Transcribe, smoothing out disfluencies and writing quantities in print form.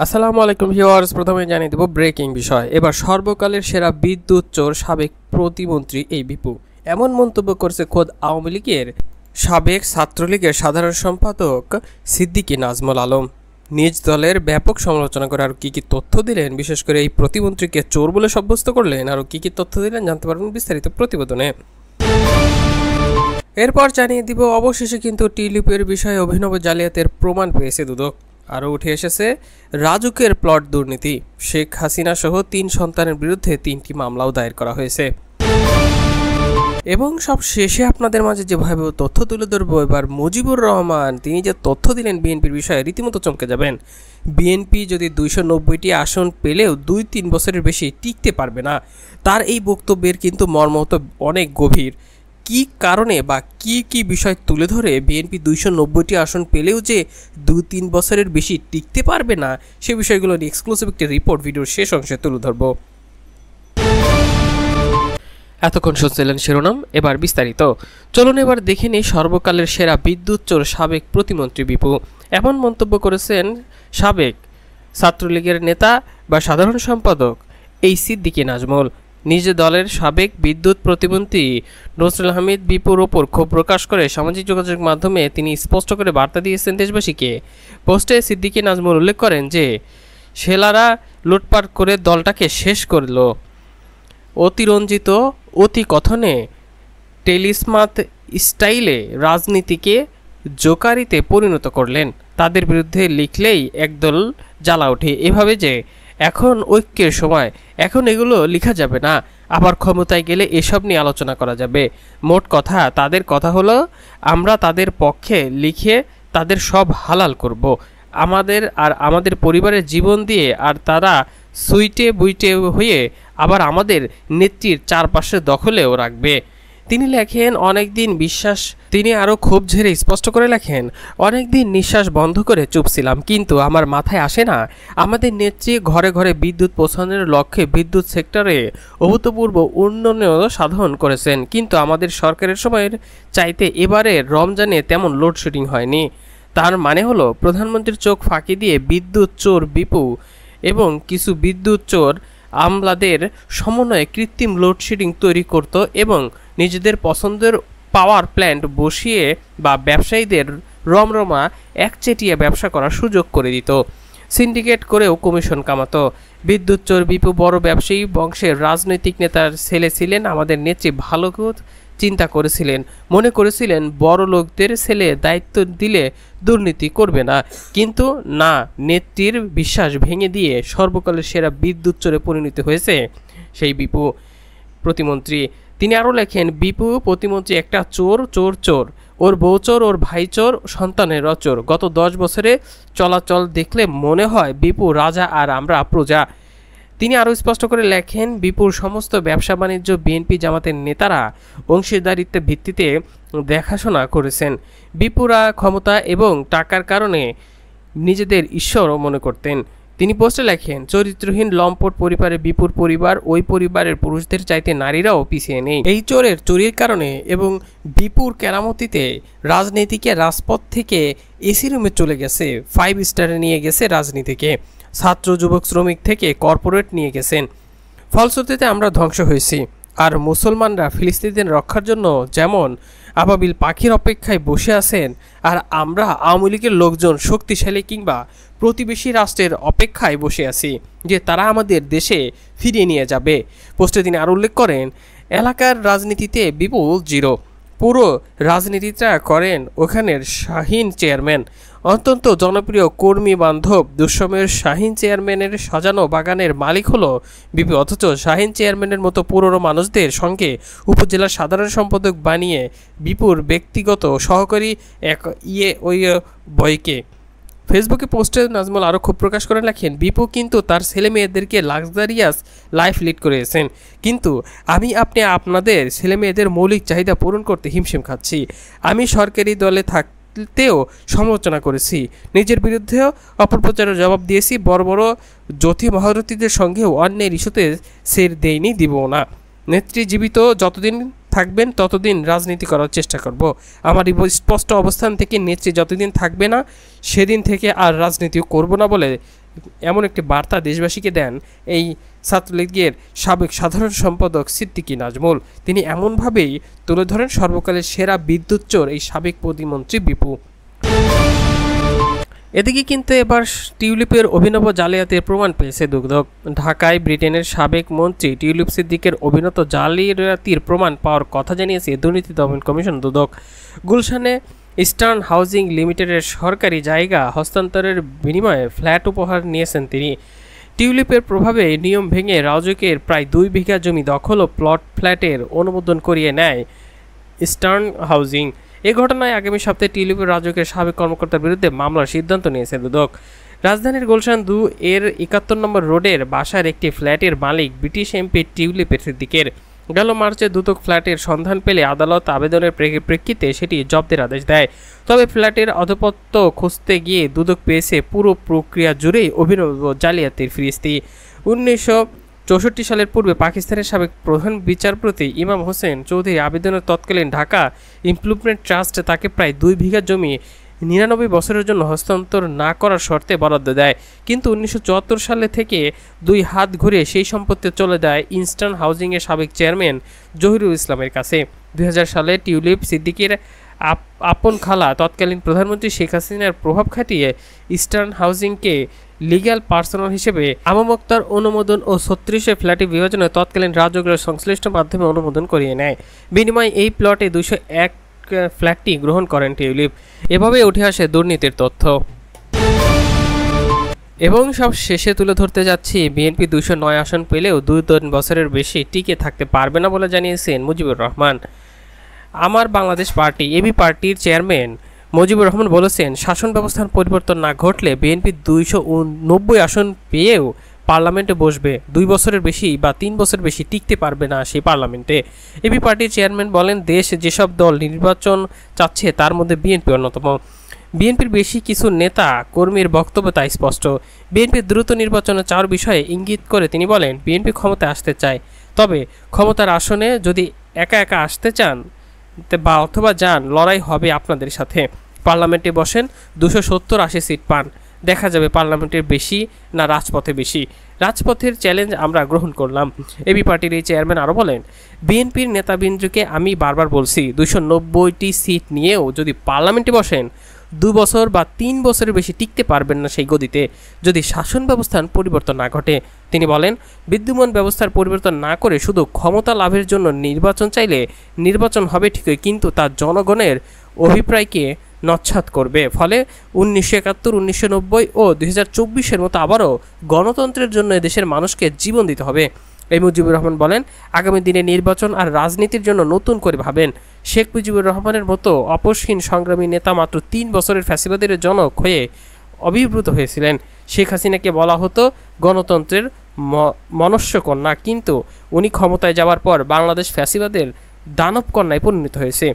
আসসালামু আলাইকুম ভিউয়ার্স, প্রথমে জানিয়ে দেব ব্রেকিং বিষয়। এবার সর্বকালের সেরা বিদ্যুৎ চোর সাবেক প্রতিমন্ত্রী বিপু এমন মন্তব্য করেছে খোদ আওয়ামী লীগের সাবেক ছাত্রলীগের সাধারণ সম্পাদক সিদ্দিকী নাজমুল আলম। নিজ দলের ব্যাপক সমালোচনা করে আর কি তথ্য দিলেন, বিশেষ করে এই প্রতিমন্ত্রীকে চোর বলে সাব্যস্ত করলেন, আর কি তথ্য দিলেন জানতে পারবেন বিস্তারিত প্রতিবেদনে। এরপর জানিয়ে দিব অবশেষে কিন্তু টিলিপের বিষয়ে অভিনব জালিয়াতের প্রমাণ পেয়েছে দুদক। আরও উঠে এসেছে রাজুকের প্লট দুর্নীতি, শেখ হাসিনা সহ 3 সন্তানের বিরুদ্ধে 3টি মামলাও দায়ের করা হয়েছে। এবং সব শেষে আপনাদের মাঝে যে ভয়াবহ তথ্য তুলে ধরবো, এবার মুজিবুর রহমান তিনি যে তথ্য দিলেন বিএনপির বিষয়ে রীতিমতো চমকে যাবেন। বিএনপি যদি 290টি আসন পেলেও 2-3 বছরের বেশি টিকতে পারবে না। তার এই বক্তব্যের কিন্তু মর্ম তো অনেক গভীর। কি কারণে বা কি বিষয় তুলে ধরে বিএনপি 290টি আসন পেলেও যে 2-3 বছরের বেশি টিকতে পারবে না, সে বিষয়গুলো নিয়ে এক্সক্লুসিভ একটি রিপোর্ট ভিডিওর শেষ অংশে তুলে ধরব। এতক্ষণ শুনছিলেন শিরোনাম, এবার বিস্তারিত। চলুন এবার দেখে নিই সর্বকালের সেরা বিদ্যুৎ চোর সাবেক প্রতিমন্ত্রী বিপু এমন মন্তব্য করেছেন সাবেক ছাত্রলীগের নেতা বা সাধারণ সম্পাদক সিদ্দিকী নাজমুল। নিজ দলের সাবেক বিদ্যুৎ প্রতিমন্ত্রী নসরুল হামিদ বিপুর ওপর ক্ষোভ প্রকাশ করে সামাজিক যোগাযোগ মাধ্যমে তিনি স্পষ্ট করে বার্তা দিয়েছেন দেশবাসীকে। পোস্টে সিদ্দিকী নাজমুল উল্লেখ করেন যে শেলারা লুটপাট করে দলটাকে শেষ করল, অতিরঞ্জিত অতি কথনে টেলিস্মাত স্টাইলে রাজনীতিকে জোকারিতে পরিণত করলেন। তাদের বিরুদ্ধে লিখলেই একদল জ্বালা ওঠে, এভাবে যে এখন ঐক্যের সময়, এখন এগুলো লেখা যাবে না, আবার ক্ষমতায় গেলে এসব নিয়ে আলোচনা করা যাবে। মোট কথা, তাদের কথা হলো আমরা তাদের পক্ষে লিখে তাদের সব হালাল করব, আমাদের পরিবারের জীবন দিয়ে, আর তারা সুইটে বুইটে হয়ে আবার আমাদের নেত্রীর চারপাশে দখলেও রাখবে। তিনি লেখেন তিনি আরও ক্ষোভ ঝেড়ে স্পষ্ট করে লেখেন, অনেকদিন নিঃশ্বাস বন্ধ করে চুপ ছিলাম, কিন্তু আমার মাথায় আসে না আমাদের নেত্রী ঘরে ঘরে বিদ্যুৎ পৌঁছানোর লক্ষ্যে বিদ্যুৎ সেক্টরে অভূতপূর্ব উন্নয়ন সাধন করেছেন, কিন্তু আমাদের সরকারের সময়ের চাইতে এবারে রমজানে তেমন লোডশেডিং হয়নি। তার মানে হলো প্রধানমন্ত্রীর চোখ ফাঁকি দিয়ে বিদ্যুৎ চোর বিপু এবং কিছু বিদ্যুৎ চোর আমলাদের সমন্বয়ে কৃত্রিম লোডশেডিং তৈরি করত এবং নিজেদের পছন্দের পাওয়ার প্ল্যান্ট বসিয়ে বা ব্যবসায়ীদের রমরমা একচেটিয়া ব্যবসা করার সুযোগ করে দিত, সিন্ডিকেট করেও কমিশন কামাতো। বিদ্যুৎ চোর বিপু বড় ব্যবসায়ী বংশের রাজনৈতিক নেতার ছেলে ছিলেন। আমাদের নেত্রী ভালো চিন্তা করেছিলেন, মনে করেছিলেন বড় লোকদের ছেলে দায়িত্ব দিলে দুর্নীতি করবে না, কিন্তু না, নেত্রীর বিশ্বাস ভেঙে দিয়ে সর্বকালের সেরা বিদ্যুৎ চোরে পরিণত হয়েছে সেই বিপু প্রতিমন্ত্রী। তিনি আরও লেখেন, বিপু প্রতিমন্ত্রী একটা চোর, ওর বউ চোর, ওর ভাই চোর, সন্তানের চোর। গত 10 বছরে চলাচল দেখলে মনে হয় বিপু রাজা আর আমরা প্রজা। তিনি আরও স্পষ্ট করে লেখেন, বিপুর সমস্ত ব্যবসা বাণিজ্য বিএনপি জামাতের নেতারা অংশীদারিত্বের ভিত্তিতে দেখাশোনা করেছেন। বিপুরা ক্ষমতা এবং টাকার কারণে নিজেদের ঈশ্বরও মনে করতেন। তিনি পোস্টে লেখেন, চরিত্রহীন লম্পট পরিবারে বিপুর পরিবার, ওই পরিবারের পুরুষদের চাইতে নারীরাও পিছিয়ে নেই। এই চুরির কারণে এবং বিপুর কেরামতিতে রাজনীতিকে রাজপথ থেকে এসি রুমে চলে গেছে, 5 স্টারে নিয়ে গেছে রাজনীতিকে, ছাত্র যুবক শ্রমিক থেকে কর্পোরেট নিয়ে গেছেন। ফলশ্রুতিতে আমরা ধ্বংস হয়েছি, আর মুসলমানরা ফিলিস্তিনিদের রক্ষার জন্য যেমন আবাবিল পাখির অপেক্ষায় বসে আছেন, আর আমরা আওয়ামী লীগের লোকজন শক্তিশালী কিংবা প্রতিবেশী রাষ্ট্রের অপেক্ষায় বসে আছি যে তারা আমাদের দেশে ফিরিয়ে নিয়ে যাবে। পোস্টে তিনি আরও উল্লেখ করেন, এলাকার রাজনীতিতে বিপুল জিরো, পুরো রাজনীতিটা করেন ওখানের শাহীন চেয়ারম্যান, অত্যন্ত জনপ্রিয় কর্মী বান্ধব দুঃসময়ের শাহীন চেয়ারম্যানের সাজানো বাগানের মালিক হলো বিপু, অথচ শাহীন চেয়ারম্যানের মতো পুরনো মানুষদের সঙ্গে উপজেলার সাধারণ সম্পাদক বানিয়ে বিপুর ব্যক্তিগত সহকারী এক বয়কে। ফেসবুকে পোস্টে নাজমুল আরও ক্ষোভ প্রকাশ করে লেখেন, বিপু কিন্তু তার ছেলে মেয়েদেরকে লাক্সারিয়াস লাইফ লিড করেছেন, কিন্তু আপনি আপনাদের ছেলে মেয়েদের মৌলিক চাহিদা পূরণ করতে হিমশিম খাচ্ছি। আমি সরকারি দলে থাকতেও সমালোচনা করেছি, নিজের বিরুদ্ধেও অপপ্রচারের জবাব দিয়েছি, বড় বড় জ্যোতি মহারথীদের সঙ্গেও অন্যের ইস্যুতে সের দেয়নি, দিব না। নেত্রী জীবিত যতদিন থাকবেন ততদিন রাজনীতি করার চেষ্টা করব। আমার স্পষ্ট অবস্থান থেকে নেত্রী যতদিন থাকবে না সেদিন থেকে আর রাজনীতি করব না বলে এমন একটি বার্তা দেশবাসীকে দেন এই ছাত্রলীগের সাবেক সাধারণ সম্পাদক সিদ্দিকী নাজমুল। তিনি এমনভাবেই তুলে ধরেন সর্বকালের সেরা বিদ্যুৎ চোর এই সাবেক প্রতিমন্ত্রী বিপু। এদিকে কিন্তু এবার টিউলিপের অভিনব জালিয়াতির প্রমাণ পেয়েছে দুদক। ঢাকায় ব্রিটেনের সাবেক মন্ত্রী টিউলিপ সিদ্দিকের অভিনত জালিয়াতির প্রমাণ পাওয়ার কথা জানিয়েছে দুর্নীতি দমন কমিশন দুদক। গুলশানে ইস্টার্ন হাউজিং লিমিটেডের সরকারি জায়গা হস্তান্তরের বিনিময়ে ফ্ল্যাট উপহার নিয়েছেন তিনি। টিউলিপের প্রভাবে নিয়ম ভেঙে রাজুকের প্রায় 2 বিঘা জমি দখল ও প্লট ফ্ল্যাটের অনুমোদন করিয়ে নেয় ইস্টার্ন হাউজিং। এ ঘটনায় আগামী সপ্তাহে টিউলিপের রাজুকের সাবেক কর্মকর্তার বিরুদ্ধে মামলার সিদ্ধান্ত নিয়েছে দুদক। রাজধানীর গুলশান 2 এর 71 নম্বর রোডের বাসার একটি ফ্ল্যাটের মালিক ব্রিটিশ এমপি টিউলিপ সিদ্দিকের। গেল মার্চে দুদক ফ্ল্যাটের সন্ধান পেলে আদালত আবেদনের প্রেক্ষিতে সেটি জব্দের আদেশ দেয়। তবে ফ্ল্যাটের আধিপত্য খুঁজতে গিয়ে দুদক পেয়েছে পুরো প্রক্রিয়া জুড়েই অভিনব জালিয়াতির ফিরিস্তি। 1964 সালের পূর্বে পাকিস্তানের সাবেক প্রধান বিচারপতি ইমাম হোসেন চৌধুরী আবেদনের তৎকালীন ঢাকা ইমপ্রুভমেন্ট ট্রাস্ট তাকে প্রায় 2 বিঘা জমি 99 বছরের জন্য হস্তান্তর না করার শর্তে বরাদ্দ দেয়। কিন্তু 1974 সালে থেকে 2 হাত ঘুরে সেই সম্পত্তি চলে যায় ইস্টার্ন হাউজিংয়ের সাবেক চেয়ারম্যান জহিরুল ইসলামের কাছে। 2000 সালে টিউলিপ সিদ্দিকীর আপন খালা তৎকালীন প্রধানমন্ত্রী শেখ হাসিনার প্রভাব খাটিয়ে ইস্টার্ন হাউজিংকে লিগ্যাল পার্সোনাল হিসেবে আমমোক্তার অনুমোদন ও 36 ফ্ল্যাটে বিভাজনে তৎকালীন রাজকের সংশ্লিষ্ট মাধ্যমে অনুমোদন করিয়ে নেয়। বিনিময়ে এই প্লটে 201 ফ্ল্যাটটি গ্রহণ করেন টিউলিপ। এভাবে উঠে আসে দুর্নীতির তথ্য। এবং সব শেষে তুলে ধরতে যাচ্ছি, বিএনপি 209 আসন পেলেও 2 বছরের বেশি টিকে থাকতে পারবে না বলে জানিয়েছেন মুজিবুর রহমান। আমার বাংলাদেশ পার্টি এবি পার্টির চেয়ারম্যান মুজিবুর রহমান বলেছেন, শাসন ব্যবস্থার পরিবর্তন না ঘটলে বিএনপি 290 আসন পেয়েও পার্লামেন্টে বসবে। 2 বছরের বেশি বা 3 বছর বেশি টিকতে পারবে না সেই পার্লামেন্টে। এবি পার্টির চেয়ারম্যান বলেন, দেশ যেসব দল নির্বাচন চাচ্ছে তার মধ্যে বিএনপি অন্যতম। বিএনপির বেশি কিছু নেতা কর্মীর বক্তব্য তাই স্পষ্ট। বিএনপির দ্রুত নির্বাচনে চাওয়ার বিষয়ে ইঙ্গিত করে তিনি বলেন, বিএনপি ক্ষমতায় আসতে চায়, তবে ক্ষমতার আসনে যদি একা একা আসতে চান বা অথবা যান, লড়াই হবে আপনাদের সাথে। পার্লামেন্টে বসেন, 270-80 সিট পান, দেখা যাবে পার্লামেন্টের বেশি না রাজপথে বেশি। রাজপথের চ্যালেঞ্জ আমরা গ্রহণ করলাম। এবি পার্টির এই চেয়ারম্যান আরও বলেন, বিএনপির নেতাবৃন্দকে আমি বারবার বলছি, 290টি সিট নিয়েও যদি পার্লামেন্টে বসেন 2 বছর বা 3 বছরের বেশি টিকতে পারবেন না সেই গদিতে, যদি শাসন ব্যবস্থার পরিবর্তন না ঘটে। তিনি বলেন, বিদ্যমান ব্যবস্থার পরিবর্তন না করে শুধু ক্ষমতা লাভের জন্য নির্বাচন চাইলে নির্বাচন হবে ঠিকই, কিন্তু তা জনগণের অভিপ্রায়কে নচ্ছাদ করবে। ফলে 1971, 1990 ও 2024-এর মতো আবারও গণতন্ত্রের জন্য দেশের মানুষকে জীবন দিতে হবে। এই মুজিবুর রহমান বলেন, আগামী দিনে নির্বাচন আর রাজনীতির জন্য নতুন করে ভাবেন। শেখ মুজিবুর রহমানের মতো আপসহীন সংগ্রামী নেতা মাত্র 3 বছরের ফ্যাসিবাদের জনক হয়ে অভিভূত হয়েছিলেন। শেখ হাসিনাকে বলা হতো গণতন্ত্রের মনুষ্যকন্যা, কিন্তু উনি ক্ষমতায় যাওয়ার পর বাংলাদেশ ফ্যাসিবাদের দানব কন্যায় পরিণত হয়েছে।